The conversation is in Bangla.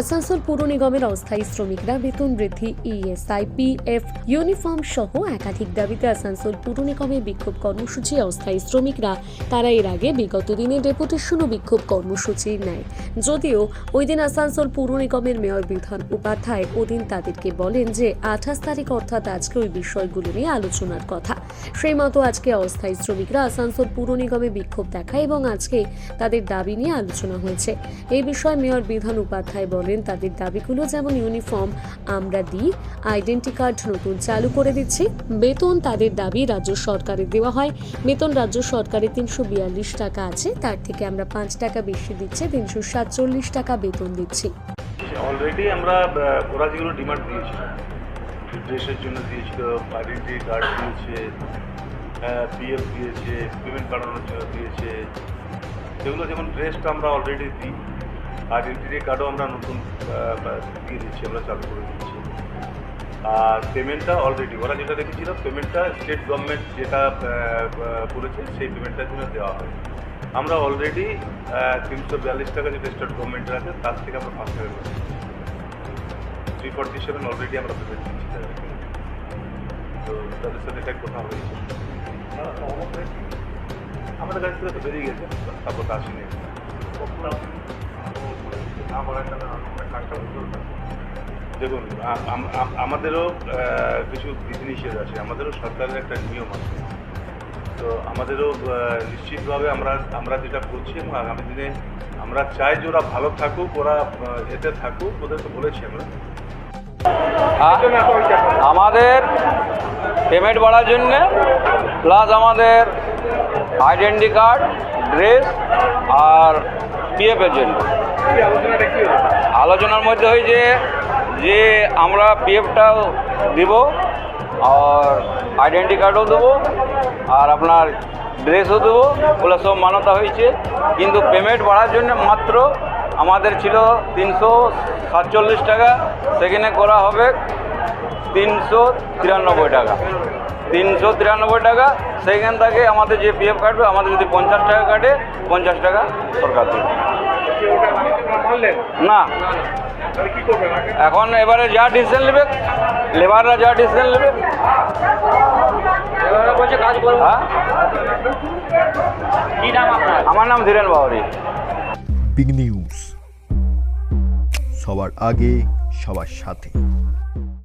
আসানসোল পুর নিগমের অস্থায়ী শ্রমিকরা বেতন বৃদ্ধি, ইএসআই, পিএফ, ইউনিফর্ম সহ একাধিক দাবিতে আসানসোল পুর নিগমে বিক্ষোভ কর্মসূচি। অস্থায়ী শ্রমিকরা তারা এর আগে বিগত দিনে ডেপুটেশন ও বিক্ষোভ কর্মসূচি নেয়, যদিও ওই দিন আসানসোল পুর নিগমের মেয়র বিধান উপাধ্যায় ওদিন তাদেরকে বলেন যে 28 তারিখ অর্থাৎ আজকে ওই বিষয়গুলো নিয়ে আলোচনার কথা। সেই মতো আজকে অস্থায়ী শ্রমিকরা আসানসোল পুর নিগমে বিক্ষোভ দেখায় এবং আজকে তাদের দাবি নিয়ে আলোচনা হয়েছে। এই বিষয়ে মেয়র বিধান উপাধ্যায় বলেন তাদের দাবিগুলো যেমন ইউনিফর্ম আমরা দিই, আইডেন্টি কার্ড নতুন চালু করে দিচ্ছি, বেতন তাদের দাবি রাজ্য সরকারের দেওয়া হয়, বেতন রাজ্য সরকারের 342 টাকা আছে, তার থেকে আমরা 5 টাকা বেশি দিচ্ছি, 347 টাকা বেতন দিচ্ছি। অলরেডি আমরা ওরা যেগুলো ডিমান্ড দিয়েছিল, ড্রেসের জন্য দিয়েছিল, আইডেন্টি কার্ড দিয়েছে, পিএফ দিয়েছে, পেমেন্ট বাড়ানোর জন্য দিয়েছে, সেগুলো যেমন ড্রেসটা আমরা অলরেডি দিই, আইডেন্টি কার্ডও আমরা নতুন দিয়ে দিচ্ছি, আমরা চালু করে দিচ্ছি। আর পেমেন্টটা অলরেডি ওরা যেটা রেখেছিল, পেমেন্টটা স্টেট গভর্নমেন্ট যেটা করেছে সেই পেমেন্টটার জন্য দেওয়া হয়। আমরা অলরেডি 342 টাকা যেটা স্টেট গভর্নমেন্টের আছে তার থেকে আমরা 5 টাকা করে 347 অলরেডি আমরা পেমেন্ট দিচ্ছি তাদেরকে। তো তাদের সাথে একটা কথা হয়েছে, আমাদের কাছ থেকে তো বেরিয়ে গেছে, সাপোর্ট আসেনি। দেখুন, আমাদেরও কিছু বিধিনিষেধ আছে, আমাদেরও সরকারের একটা নিয়ম আছে। তো আমাদেরও নিশ্চিতভাবে আমরা যেটা করছি এবং আগামী দিনে আমরা চাই যে ওরা ভালো থাকুক, ওরা এতে থাকুক, ওদের তো বলেছি আমরা। আমাদের পেমেন্ট বাড়ার জন্য প্লাস আমাদের আইডেন্টি কার্ড, ড্রেস আর পিএফের জন্য আলোচনার মধ্যে হয়েছে যে আমরা পিএফটাও দিব আর আইডেন্টি কার্ডও দেবো আর আপনার ড্রেসও দেবো, ওগুলো সব মান্যতা হয়েছে। কিন্তু পেমেন্ট বাড়ার জন্য মাত্র আমাদের ছিল 347 টাকা, সেখানে করা হবে 393 টাকা। 393 টাকা, সেইখান থেকে আমাদের যে পিএফ কাটবে, আমাদের যদি 50 টাকা কাটে 50 টাকা সরকার দেবে না। এখন এবারে যা ডিসিশন নেবে, লেবাররা যা ডিসিশন নেবে, কাজ করবো। হ্যাঁ, আমার নাম ধীরেন বাউরি। বিগ নিউজ, সবার আগে সবার সাথে।